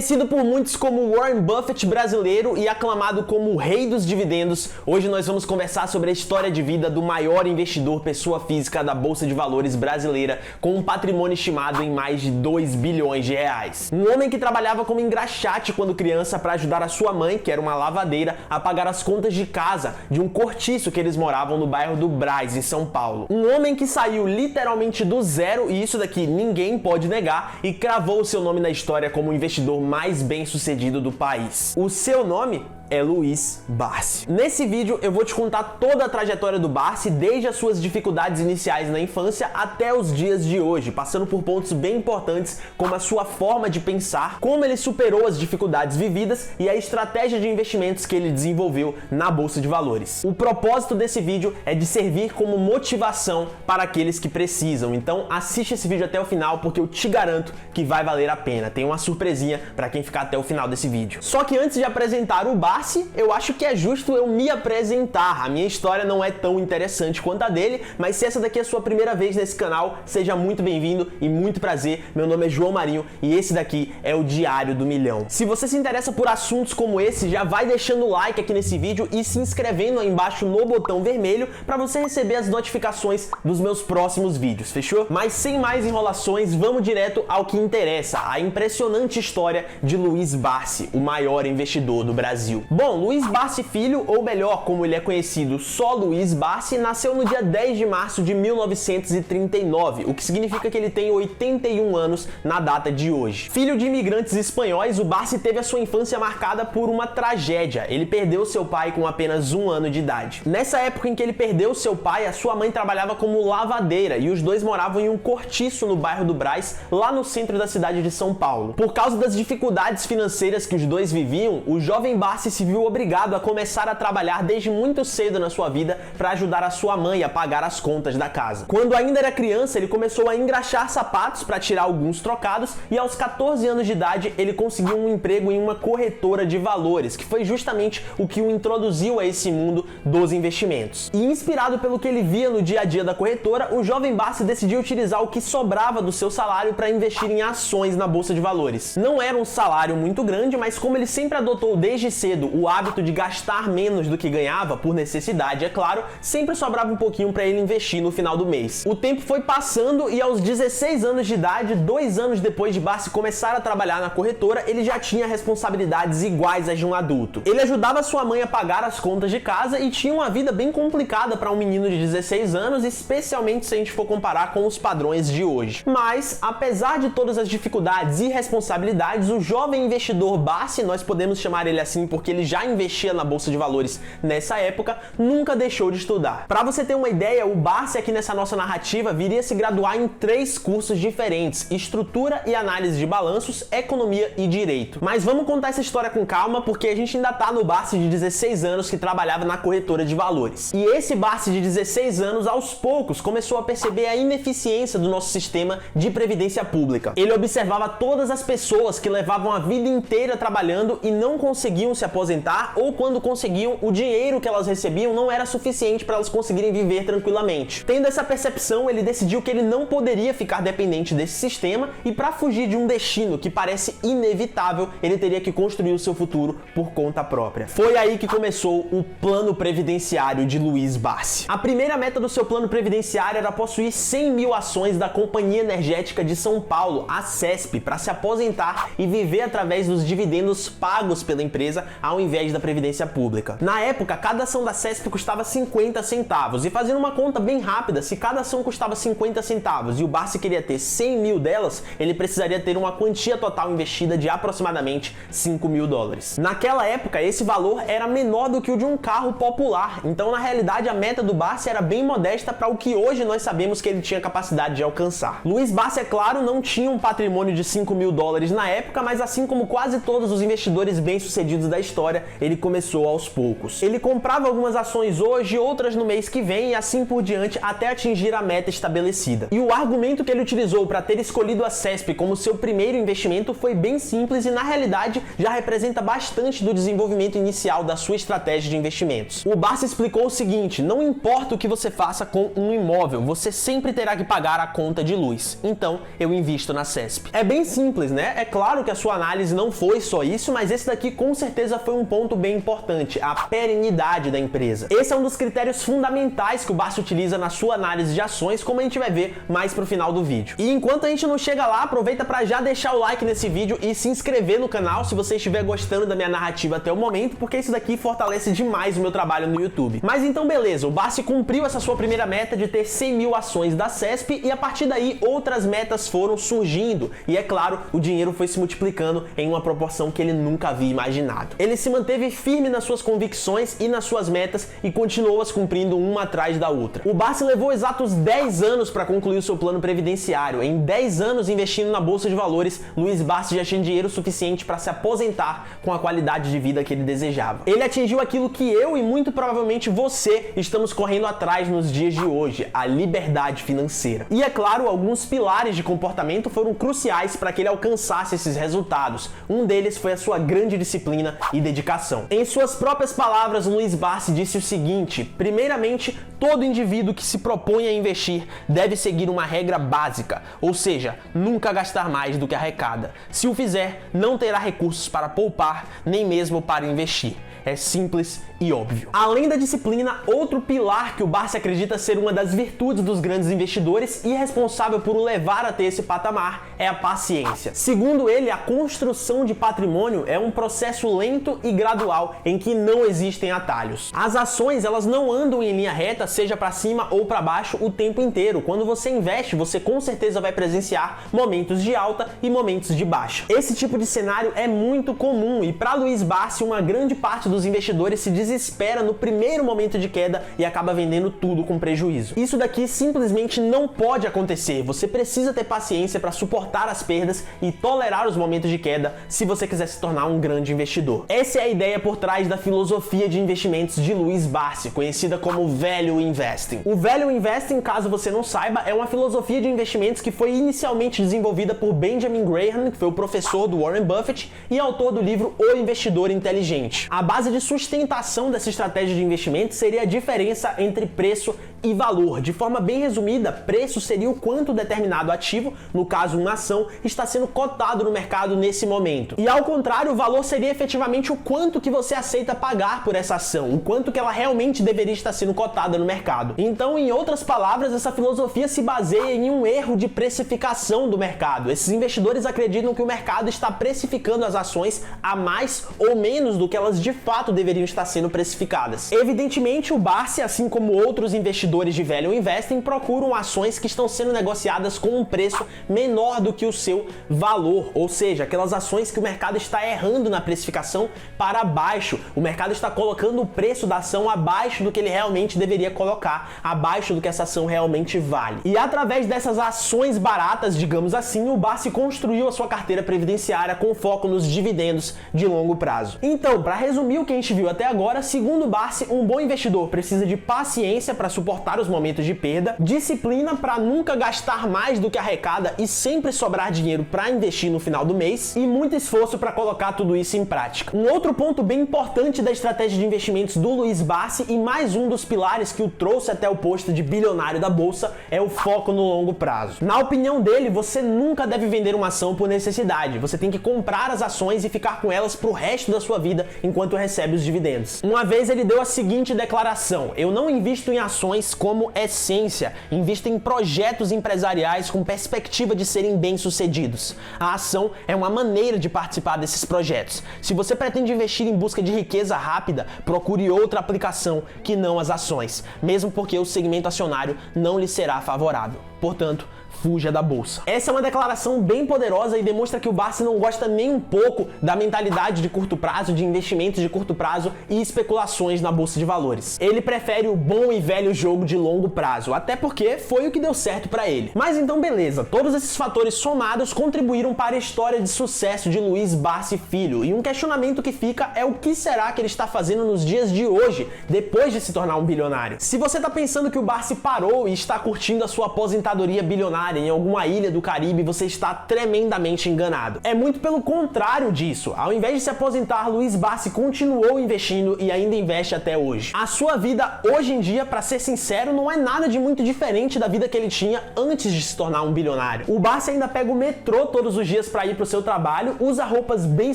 Conhecido por muitos como Warren Buffett brasileiro e aclamado como o rei dos dividendos, hoje nós vamos conversar sobre a história de vida do maior investidor pessoa física da Bolsa de Valores brasileira, com um patrimônio estimado em mais de 2 bilhões de reais. Um homem que trabalhava como engraxate quando criança para ajudar a sua mãe, que era uma lavadeira, a pagar as contas de casa de um cortiço que eles moravam no bairro do Brás, em São Paulo. Um homem que saiu literalmente do zero, e isso daqui ninguém pode negar, e cravou o seu nome na história como o investidor mais bem-sucedido do país. O seu nome é Luiz Barsi. Nesse vídeo eu vou te contar toda a trajetória do Barsi, desde as suas dificuldades iniciais na infância até os dias de hoje, passando por pontos bem importantes como a sua forma de pensar, como ele superou as dificuldades vividas e a estratégia de investimentos que ele desenvolveu na Bolsa de Valores. O propósito desse vídeo é de servir como motivação para aqueles que precisam, então assiste esse vídeo até o final porque eu te garanto que vai valer a pena. Tem uma surpresinha para quem ficar até o final desse vídeo. Só que antes de apresentar o Barsi, eu acho que é justo eu me apresentar. A minha história não é tão interessante quanto a dele, mas se essa daqui é a sua primeira vez nesse canal, seja muito bem-vindo e muito prazer. Meu nome é João Marinho e esse daqui é o Diário do Milhão. Se você se interessa por assuntos como esse, já vai deixando o like aqui nesse vídeo e se inscrevendo aí embaixo no botão vermelho para você receber as notificações dos meus próximos vídeos, fechou? Mas sem mais enrolações, vamos direto ao que interessa, a impressionante história de Luiz Barsi, o maior investidor do Brasil. Bom, Luiz Barsi Filho, ou melhor, como ele é conhecido, só Luiz Barsi, nasceu no dia 10 de março de 1939, o que significa que ele tem 81 anos na data de hoje. Filho de imigrantes espanhóis, o Barsi teve a sua infância marcada por uma tragédia. Ele perdeu seu pai com apenas 1 ano de idade. Nessa época em que ele perdeu seu pai, a sua mãe trabalhava como lavadeira e os dois moravam em um cortiço no bairro do Brás, lá no centro da cidade de São Paulo. Por causa das dificuldades financeiras que os dois viviam, o jovem Barsi se viu obrigado a começar a trabalhar desde muito cedo na sua vida para ajudar a sua mãe a pagar as contas da casa. Quando ainda era criança, ele começou a engraxar sapatos para tirar alguns trocados e aos 14 anos de idade ele conseguiu um emprego em uma corretora de valores, que foi justamente o que o introduziu a esse mundo dos investimentos. E inspirado pelo que ele via no dia a dia da corretora, o jovem Barsi decidiu utilizar o que sobrava do seu salário para investir em ações na Bolsa de Valores. Não era um salário muito grande, mas como ele sempre adotou desde cedo o hábito de gastar menos do que ganhava, por necessidade, é claro, sempre sobrava um pouquinho para ele investir no final do mês. O tempo foi passando e aos 16 anos de idade, 2 anos depois de Barsi começar a trabalhar na corretora, ele já tinha responsabilidades iguais às de um adulto. Ele ajudava sua mãe a pagar as contas de casa e tinha uma vida bem complicada para um menino de 16 anos, especialmente se a gente for comparar com os padrões de hoje. Mas, apesar de todas as dificuldades e responsabilidades, o jovem investidor Barsi, nós podemos chamar ele assim porque ele já investia na Bolsa de Valores nessa época, nunca deixou de estudar. Para você ter uma ideia, o Barsi aqui nessa nossa narrativa viria se graduar em 3 cursos diferentes: Estrutura e Análise de Balanços, Economia e Direito. Mas vamos contar essa história com calma, porque a gente ainda tá no Barsi de 16 anos que trabalhava na corretora de valores. E esse Barsi de 16 anos, aos poucos, começou a perceber a ineficiência do nosso sistema de previdência pública. Ele observava todas as pessoas que levavam a vida inteira trabalhando e não conseguiam se aposentar, ou quando conseguiam, o dinheiro que elas recebiam não era suficiente para elas conseguirem viver tranquilamente. Tendo essa percepção, ele decidiu que ele não poderia ficar dependente desse sistema e, para fugir de um destino que parece inevitável, ele teria que construir o seu futuro por conta própria. Foi aí que começou o plano previdenciário de Luiz Barsi. A primeira meta do seu plano previdenciário era possuir 100 mil ações da Companhia Energética de São Paulo, a CESP, para se aposentar e viver através dos dividendos pagos pela empresa ao invés da previdência pública. Na época, cada ação da CESP custava 50 centavos, e fazendo uma conta bem rápida, se cada ação custava 50 centavos e o Barsi queria ter 100 mil delas, ele precisaria ter uma quantia total investida de aproximadamente 5 mil dólares. Naquela época, esse valor era menor do que o de um carro popular, então na realidade a meta do Barsi era bem modesta para o que hoje nós sabemos que ele tinha capacidade de alcançar. Luiz Barsi, é claro, não tinha um patrimônio de 5 mil dólares na época, mas assim como quase todos os investidores bem-sucedidos da história, história, ele começou aos poucos. Ele comprava algumas ações hoje, outras no mês que vem e assim por diante até atingir a meta estabelecida. E o argumento que ele utilizou para ter escolhido a CESP como seu primeiro investimento foi bem simples e na realidade já representa bastante do desenvolvimento inicial da sua estratégia de investimentos. O Barsi explicou o seguinte: não importa o que você faça com um imóvel, você sempre terá que pagar a conta de luz. Então, eu invisto na CESP. É bem simples, né? É claro que a sua análise não foi só isso, mas esse daqui com certeza foi um ponto bem importante, a perenidade da empresa. Esse é um dos critérios fundamentais que o Barsi utiliza na sua análise de ações, como a gente vai ver mais pro final do vídeo. E enquanto a gente não chega lá, aproveita para já deixar o like nesse vídeo e se inscrever no canal se você estiver gostando da minha narrativa até o momento, porque isso daqui fortalece demais o meu trabalho no YouTube. Mas então beleza, o Barsi cumpriu essa sua primeira meta de ter 100 mil ações da CESP e a partir daí outras metas foram surgindo e é claro, o dinheiro foi se multiplicando em uma proporção que ele nunca havia imaginado. Ele se manteve firme nas suas convicções e nas suas metas e continuou as cumprindo uma atrás da outra. O Barsi levou exatos 10 anos para concluir o seu plano previdenciário. Em 10 anos investindo na Bolsa de Valores, Luiz Barsi já tinha dinheiro suficiente para se aposentar com a qualidade de vida que ele desejava. Ele atingiu aquilo que eu e muito provavelmente você estamos correndo atrás nos dias de hoje, a liberdade financeira. E é claro, alguns pilares de comportamento foram cruciais para que ele alcançasse esses resultados. Um deles foi a sua grande disciplina e dedicação. Em suas próprias palavras, Luiz Barsi disse o seguinte: primeiramente, todo indivíduo que se propõe a investir deve seguir uma regra básica, ou seja, nunca gastar mais do que arrecada. Se o fizer, não terá recursos para poupar, nem mesmo para investir. É simples e óbvio. Além da disciplina, outro pilar que o Barsi acredita ser uma das virtudes dos grandes investidores e responsável por o levar até esse patamar é a paciência. Segundo ele, a construção de patrimônio é um processo lento e gradual em que não existem atalhos. As ações, elas não andam em linha reta, seja para cima ou para baixo, o tempo inteiro. Quando você investe, você com certeza vai presenciar momentos de alta e momentos de baixa. Esse tipo de cenário é muito comum e para Luiz Barsi, uma grande parte dos investidores se desespera no primeiro momento de queda e acaba vendendo tudo com prejuízo. Isso daqui simplesmente não pode acontecer. Você precisa ter paciência para suportar as perdas e tolerar os momentos de queda se você quiser se tornar um grande investidor. Essa é a ideia por trás da filosofia de investimentos de Luiz Barsi, conhecida como Value Investing. O Value Investing, caso você não saiba, é uma filosofia de investimentos que foi inicialmente desenvolvida por Benjamin Graham, que foi o professor do Warren Buffett e autor do livro O Investidor Inteligente. A base de sustentação dessa estratégia de investimento seria a diferença entre preço e valor. De forma bem resumida, preço seria o quanto determinado ativo, no caso uma ação, está sendo cotado no mercado nesse momento. E ao contrário, o valor seria efetivamente o quanto que você aceita pagar por essa ação, o quanto que ela realmente deveria estar sendo cotada no mercado. Então, em outras palavras, essa filosofia se baseia em um erro de precificação do mercado. Esses investidores acreditam que o mercado está precificando as ações a mais ou menos do que elas de fato deveriam estar sendo precificadas. Evidentemente, o Barsi, assim como outros investidores de Value Investing, procuram ações que estão sendo negociadas com um preço menor do que o seu valor, ou seja, aquelas ações que o mercado está errando na precificação para baixo. O mercado está colocando o preço da ação abaixo do que ele realmente deveria colocar, abaixo do que essa ação realmente vale. E através dessas ações baratas, digamos assim, o Barsi construiu a sua carteira previdenciária com foco nos dividendos de longo prazo. Então, para resumir o que a gente viu até agora, segundo o Barsi, um bom investidor precisa de paciência para suportar os momentos de perda, disciplina para nunca gastar mais do que arrecada e sempre sobrar dinheiro para investir no final do mês e muito esforço para colocar tudo isso em prática. Um outro ponto bem importante da estratégia de investimentos do Luiz Barsi e mais um dos pilares que o trouxe até o posto de bilionário da bolsa é o foco no longo prazo. Na opinião dele, você nunca deve vender uma ação por necessidade. Você tem que comprar as ações e ficar com elas pro resto da sua vida enquanto recebe os dividendos. Uma vez ele deu a seguinte declaração: eu não invisto em ações como essência, invisto em projetos empresariais com perspectiva de serem bem-sucedidos. A ação é uma maneira de participar desses projetos. Se você pretende investir em busca de riqueza rápida, procure outra aplicação que não as ações, mesmo porque o segmento acionário não lhe será favorável. Portanto, fuja da bolsa. Essa é uma declaração bem poderosa e demonstra que o Barsi não gosta nem um pouco da mentalidade de curto prazo, de investimentos de curto prazo e especulações na bolsa de valores. Ele prefere o bom e velho jogo de longo prazo, até porque foi o que deu certo para ele. Mas então beleza, todos esses fatores somados contribuíram para a história de sucesso de Luiz Barsi Filho, e um questionamento que fica é o que será que ele está fazendo nos dias de hoje, depois de se tornar um bilionário. Se você está pensando que o Barsi parou e está curtindo a sua aposentadoria bilionária em alguma ilha do Caribe, você está tremendamente enganado. É muito pelo contrário disso. Ao invés de se aposentar, Luiz Barsi continuou investindo e ainda investe até hoje. A sua vida hoje em dia, para ser sincero, não é nada de muito diferente da vida que ele tinha antes de se tornar um bilionário. O Barsi ainda pega o metrô todos os dias para ir para o seu trabalho, usa roupas bem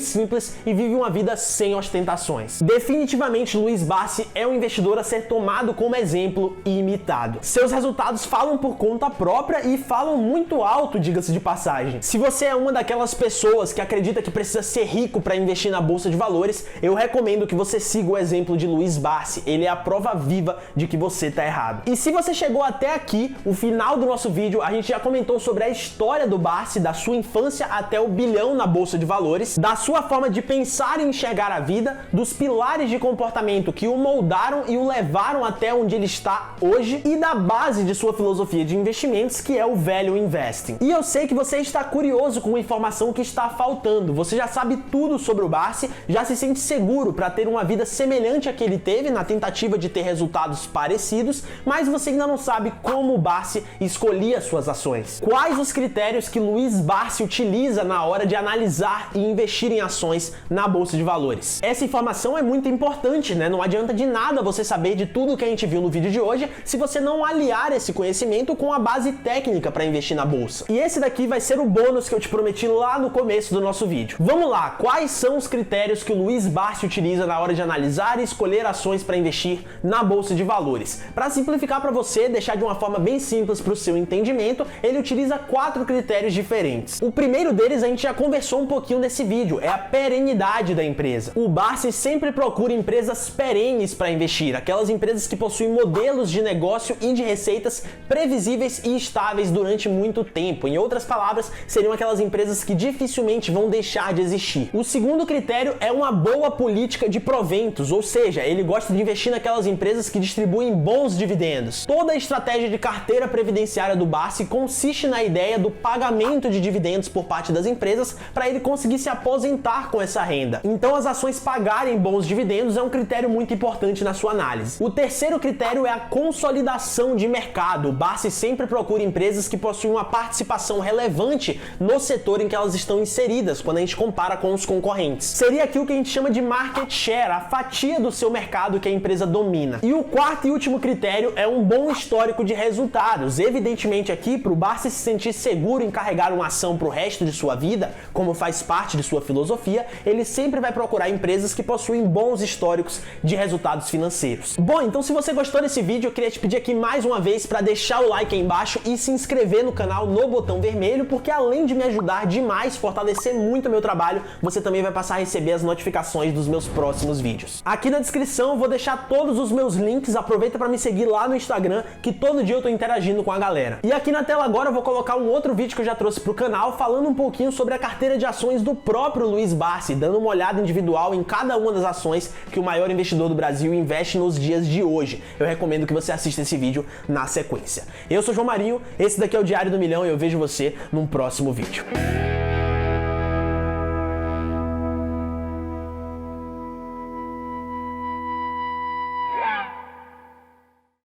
simples e vive uma vida sem ostentações. Definitivamente, Luiz Barsi é um investidor a ser tomado como exemplo e imitado. Seus resultados falam por conta própria e falam muito alto, diga-se de passagem. Se você é uma daquelas pessoas que acredita que precisa ser rico para investir na bolsa de valores, eu recomendo que você siga o exemplo de Luiz Barsi. Ele é a prova viva de que você tá errado. E se você chegou até aqui, o final do nosso vídeo, a gente já comentou sobre a história do Barsi, da sua infância até o bilhão na bolsa de valores, da sua forma de pensar e enxergar a vida, dos pilares de comportamento que o moldaram e o levaram até onde ele está hoje e da base de sua filosofia de investimentos, que é o Value Investing. E eu sei que você está curioso com a informação que está faltando. Você já sabe tudo sobre o Barsi, já se sente seguro para ter uma vida semelhante à que ele teve na tentativa de ter resultados parecidos, mas você ainda não sabe como o Barsi escolhia suas ações. Quais os critérios que Luiz Barsi utiliza na hora de analisar e investir em ações na bolsa de valores? Essa informação é muito importante, né? Não adianta de nada você saber de tudo que a gente viu no vídeo de hoje se você não aliar esse conhecimento com a base técnica para investir na bolsa. E esse daqui vai ser o bônus que eu te prometi lá no começo do nosso vídeo. Vamos lá, quais são os critérios que o Luiz Barsi utiliza na hora de analisar e escolher ações para investir na bolsa de valores? Para simplificar para você, deixar de uma forma bem simples para o seu entendimento, ele utiliza 4 critérios diferentes. O primeiro deles a gente já conversou um pouquinho nesse vídeo, é a perenidade da empresa. O Barsi sempre procura empresas perenes para investir, aquelas empresas que possuem modelos de negócio e de receitas previsíveis e estáveis durante muito tempo. Em outras palavras, seriam aquelas empresas que dificilmente vão deixar de existir. O segundo critério é uma boa política de proventos, ou seja, ele gosta de investir naquelas empresas que distribuem bons dividendos. Toda a estratégia de carteira previdenciária do Barsi consiste na ideia do pagamento de dividendos por parte das empresas para ele conseguir se aposentar com essa renda. Então as ações pagarem bons dividendos é um critério muito importante na sua análise. O terceiro critério é a consolidação de mercado. O Barsi sempre procura empresas que possuem uma participação relevante no setor em que elas estão inseridas, quando a gente compara com os concorrentes. Seria aqui o que a gente chama de market share, a fatia do seu mercado que a empresa domina. E o quarto e último critério é um bom histórico de resultados. Evidentemente aqui, para o Barsi se sentir seguro em carregar uma ação para o resto de sua vida, como faz parte de sua filosofia, ele sempre vai procurar empresas que possuem bons históricos de resultados financeiros. Bom, então se você gostou desse vídeo, eu queria te pedir aqui mais uma vez para deixar o like aí embaixo e se inscrever no canal no botão vermelho, porque além de me ajudar demais, fortalecer muito o meu trabalho, você também vai passar a receber as notificações dos meus próximos vídeos. Aqui na descrição eu vou deixar todos os meus links, aproveita para me seguir lá no Instagram, que todo dia eu tô interagindo com a galera. E aqui na tela agora eu vou colocar um outro vídeo que eu já trouxe pro canal, falando um pouquinho sobre a carteira de ações do próprio Luiz Barsi, dando uma olhada individual em cada uma das ações que o maior investidor do Brasil investe nos dias de hoje. Eu recomendo que você assista esse vídeo na sequência. Eu sou João Marinho, esse daqui é o Diário do Milhão e eu vejo você num próximo vídeo.